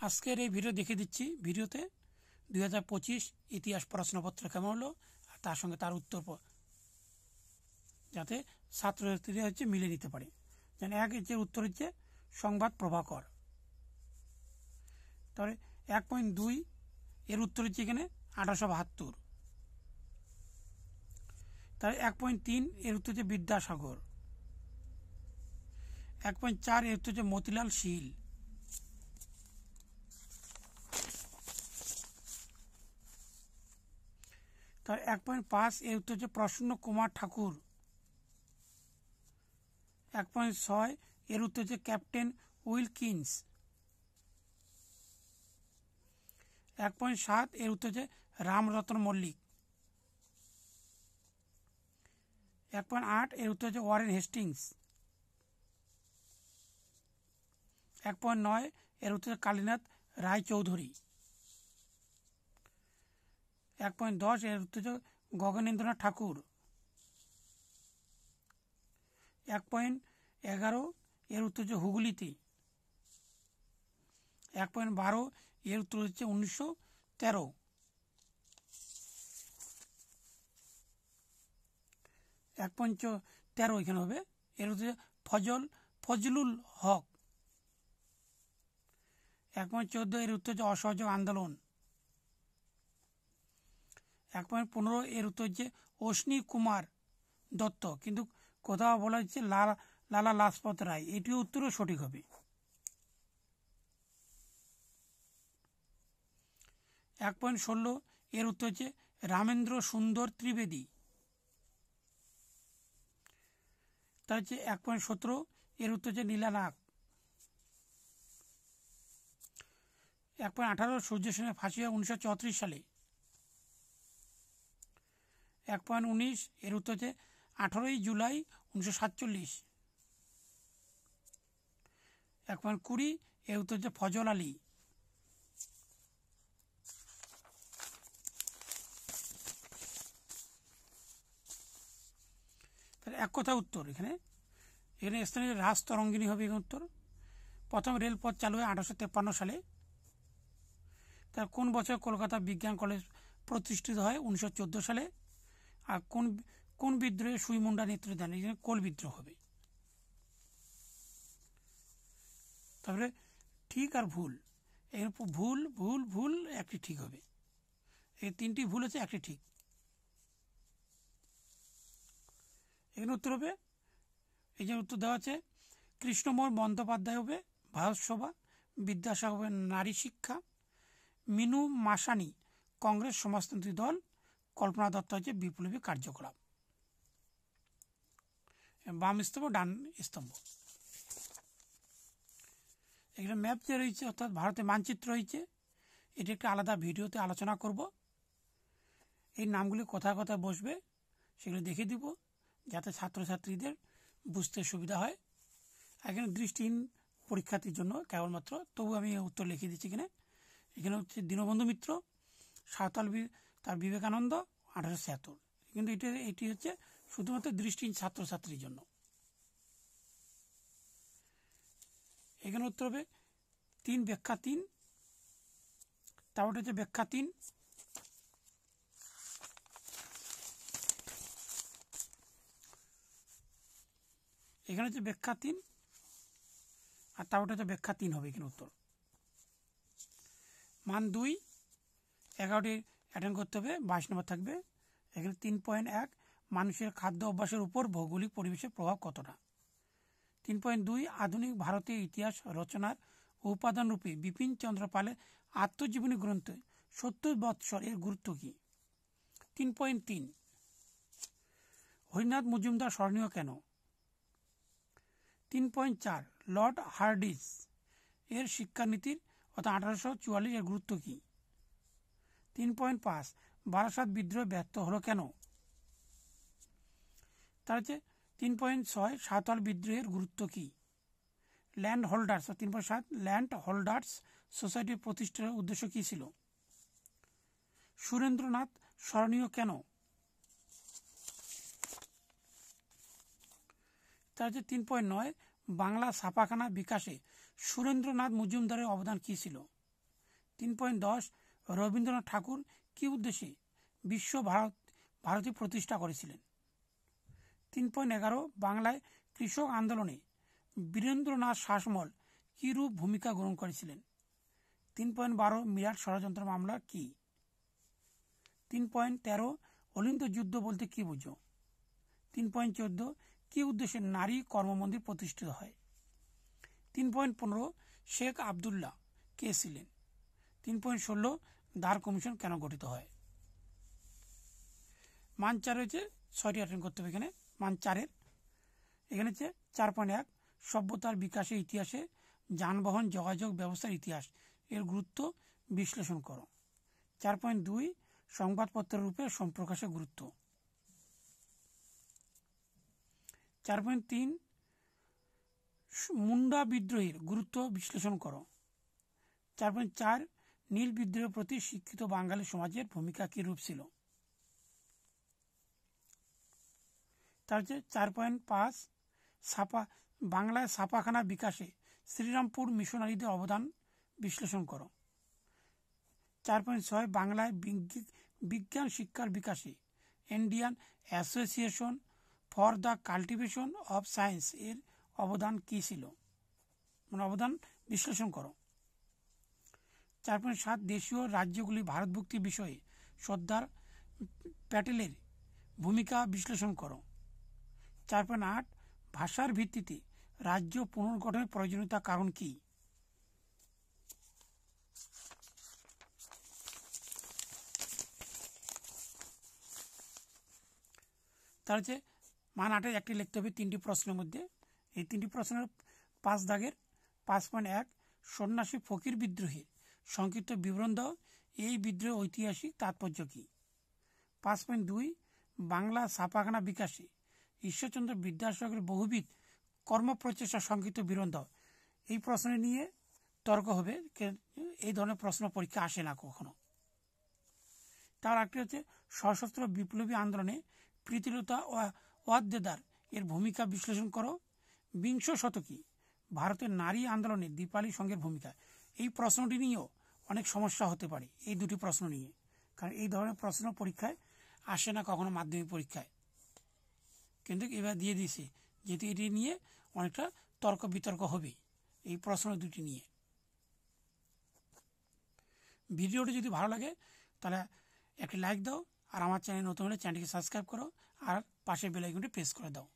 আজকের এই ভিডিও দেখে দিচ্ছি। ভিডিওতে 2025 ইতিহাস প্রশ্নপত্র কেমন হলো আর তার সঙ্গে তার উত্তর যাতে ছাত্রছাত্রীরা মিলে নিতে পারে। যেন এক যে উত্তর হচ্ছে সংবাদ প্রভাকর। তাহলে 1.2 এর উত্তর হচ্ছে এখানে 1872। তাহলে 1.3 এর উত্তর হচ্ছে বিদ্যাসাগর। 1.4 এর উত্তর হচ্ছে মতিলাল শীল। তার 1.5 এর উত্তর হচ্ছে প্রসন্ন কুমার ঠাকুর। 1.6 এর উত্তর হচ্ছে ক্যাপ্টেন উইলকিন্স। 1.7 এর উত্তর হচ্ছে রামরতন মল্লিক। 1.8 এর উত্তর হচ্ছে ওয়ারেন হেস্টিংস। 1.9 এর উত্তর হচ্ছে কালীনাথ রায়চৌধুরী। 1.10 এর উত্তর হচ্ছে গগনেন্দ্রনাথ ঠাকুর। 1.11 এর উত্তর হচ্ছে হুগলিতে। 1.12 এর উত্তর হচ্ছে 1913। 1.13 এখানে হবে। এর উত্তর ফজলুল হক। 1.14 এর উত্তর হচ্ছে অসহযোগ আন্দোলন। 1.15 এর উত্তর হচ্ছে অশ্বিনী কুমার দত্ত, কিন্তু কোথাও বলা হচ্ছে লালা লাজপত রায়। এটিও উত্তরও সঠিক হবে। 1.16 এর উত্তর হচ্ছে রামেন্দ্র সুন্দর ত্রিবেদী। তা হচ্ছে 1.17 এর উত্তর হচ্ছে নীলা নাগ। 1.18 সূর্য সেনের ফাঁসি হয় 1934 সালে। 1.19 এর উত্তর হচ্ছে 18 জুলাই 1947। 1.20 এর উত্তর হচ্ছে ফজল আলী। তাহলে এক কথা উত্তর এখানে স্থানীয় রাজ তরঙ্গিনী হবে এখানে উত্তর। প্রথম রেলপথ চালু হয় 1853 সালে। তার কোন বছর কলকাতা বিজ্ঞান কলেজ প্রতিষ্ঠিত হয়? 1914 সালে। আর কোন বিদ্রোহে সুইমুন্ডা নেতৃত্ব দেন? এখানে কোল বিদ্রোহ হবে। তারপরে ঠিক আর ভুল, এখানে ভুল ভুল ভুল একটি ঠিক হবে। এই তিনটি ভুল আছে, একটি ঠিক। এখানে উত্তর হবে, এই যে উত্তর দেওয়া আছে, কৃষ্ণমোহন বন্দ্যোপাধ্যায় হবে ভারত সভা, বিদ্যাসাগর হবে নারী শিক্ষা, মিনু মাসানি কংগ্রেস সমাজতন্ত্রী দল, কল্পনা দত্ত হচ্ছে বিপ্লবী কার্যকলাপ। বাম স্তম্ভ ডান স্তম্ভ। এখানে ম্যাপ যে রয়েছে অর্থাৎ ভারতের মানচিত্র রয়েছে, এটি একটা আলাদা ভিডিওতে আলোচনা করব। এই নামগুলি কোথায় কোথায় বসবে সেগুলো দেখে দিব, যাতে ছাত্রছাত্রীদের বুঝতে সুবিধা হয়। এখানে দৃষ্টিহীন পরীক্ষার্থীর জন্য কেবলমাত্র, তবু আমি উত্তর লিখে দিচ্ছি। এখানে হচ্ছে দীনবন্ধু মিত্র, সাঁওতাল তার বিবেকানন্দ 1876। কিন্তু এটি হচ্ছে শুধুমাত্র দৃষ্টিহীন ছাত্রছাত্রীর জন্য। এখানে উত্তর হবে 3 ব্যাখ্যা 3। তারপর হচ্ছে ব্যাখ্যা 3। এখানে হচ্ছে ব্যাখ্যা 3 আর তারপর হচ্ছে ব্যাখ্যা 3 হবে এখানে উত্তর। মান 2, 11টি অ্যাটেন্ড করতে হবে, 22 নম্বর থাকবে। এখানে 3.1 মানুষের খাদ্য অভ্যাসের উপর ভৌগোলিক পরিবেশের প্রভাব কতটা। 3.2 আধুনিক ভারতীয় ইতিহাস রচনার উপাদান রূপে বিপিন চন্দ্র পালের আত্মজীবনী গ্রন্থে 70 বৎসর এর গুরুত্ব কী। 3.3 হরিনাথ মজুমদার স্মরণীয় কেন। 3.4 লর্ড হার্ডিঞ্জ এর শিক্ষানীতির অর্থাৎ 1844 এর গুরুত্ব কী। 3.5 বারাসাত বিদ্রোহ ব্যর্থ হলো কেন। তার হচ্ছে 3.6 সাঁওতাল বিদ্রোহের গুরুত্ব কী। ল্যান্ড হোল্ডার্স 3.7 ল্যান্ড হোল্ডার্স সোসাইটির প্রতিষ্ঠার উদ্দেশ্য কী ছিল। সুরেন্দ্রনাথ স্মরণীয় কেন। তার হচ্ছে 3.9 বাংলা ছাপাখানা বিকাশে সুরেন্দ্রনাথ মজুমদারের অবদান কী ছিল। 3.10 রবীন্দ্রনাথ ঠাকুর কি উদ্দেশ্যে বিশ্ব ভারতী প্রতিষ্ঠা করেছিলেন? 3.11 বাংলায় কৃষক আন্দোলনে বীরেন্দ্রনাথ শাসমল কি রূপ ভূমিকা গ্রহণ করেছিলেন? 3.12 মিরাট ষড়যন্ত্র মামলা কি? 3.13 অলিন্দ যুদ্ধ বলতে কি বুঝো? 3.14 কি উদ্দেশ্যে নারী কর্মমন্দির প্রতিষ্ঠিত হয়? 3.15 শেখ আবদুল্লাহ কে ছিলেন? 3.16 ধার কমিশন কেন গঠিত হয়? মান 4 হচ্ছে 6টি অ্যাটেন্ড করতে হবে। এখানে মান 4-এর এখানে হচ্ছে 4.1 সভ্যতার বিকাশের ইতিহাসে যানবাহন যোগাযোগ ব্যবস্থার ইতিহাস এর গুরুত্ব বিশ্লেষণ করো। 4.2 সংবাদপত্রের রূপে সম্প্রকাশের গুরুত্ব। 4.3 মুন্ডা বিদ্রোহের গুরুত্ব বিশ্লেষণ করো। 4.4 নীল বিদ্রোহের প্রতি শিক্ষিত বাঙালি সমাজের ভূমিকা কি রূপ ছিল? তার হচ্ছে 4.5 বাংলায় ছাপাখানা বিকাশে শ্রীরামপুর মিশনারিদের অবদান বিশ্লেষণ করো। 4.6 বাংলায় বিজ্ঞান শিক্ষার বিকাশে Indian association for the cultivation of science এর অবদান কি ছিল? অবদান বিশ্লেষণ করো। 4.7 দেশীয় রাজ্যগুলি ভারতভুক্তি বিষয়ে সর্দার প্যাটেলের ভূমিকা বিশ্লেষণ করো। 4.8 ভাষার ভিত্তিতে রাজ্য পুনর্গঠনের প্রয়োজনীয়তার কারণ কি? তার হচ্ছে মান 8-এর একটি লিখতে হবে 3টি প্রশ্নের মধ্যে। এই 3টি প্রশ্নের 5 দাগের 5.1 সন্ন্যাসী ফকির বিদ্রোহের সংক্ষিপ্ত বিবরণ দাও, এই বিদ্রোহের ঐতিহাসিক তাৎপর্য কি? 5.2 বাংলা ছাপাখানা বিকাশে ঈশ্বরচন্দ্র বিদ্যাসাগরের বহুবিধ কর্মপ্রচেষ্টা সংক্ষিপ্ত বিবরণ দাও। এই প্রশ্ন নিয়ে তর্ক হবে, এই ধরনের প্রশ্ন পরীক্ষা আসে না কখনো। তার একটি হচ্ছে সশস্ত্র বিপ্লবী আন্দোলনে প্রীতিলতা ওয়াদ্দেদার এর ভূমিকা বিশ্লেষণ করো। বিংশ শতকে ভারতের নারী আন্দোলনে দীপালি সংঘের ভূমিকা। এই প্রশ্নটি নিয়েও অনেক সমস্যা হতে পারে এই দুটি প্রশ্ন নিয়ে, কারণ এই ধরনের প্রশ্ন পরীক্ষায় আসে না কখনো মাধ্যমিক পরীক্ষায়, কিন্তু এবার দিয়ে দিয়েছে যেহেতু এটি নিয়ে অনেকটা তর্ক বিতর্ক হবে এই প্রশ্ন দুটি নিয়ে। ভিডিওটি যদি ভালো লাগে তাহলে একটি লাইক দাও, আর আমার চ্যানেল নতুন হলে চ্যানেলটিকে সাবস্ক্রাইব করো, আর পাশের বেল আইকনটি প্রেস করে দাও।